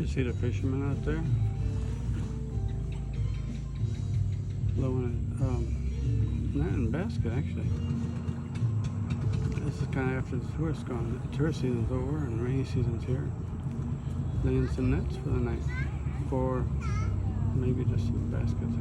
You see the fishermen out there? Blowing a net and basket, actually. This is kind of after the tourists gone. The tourist season's over and rainy season's here. Laying some nets for the night. For maybe just some baskets.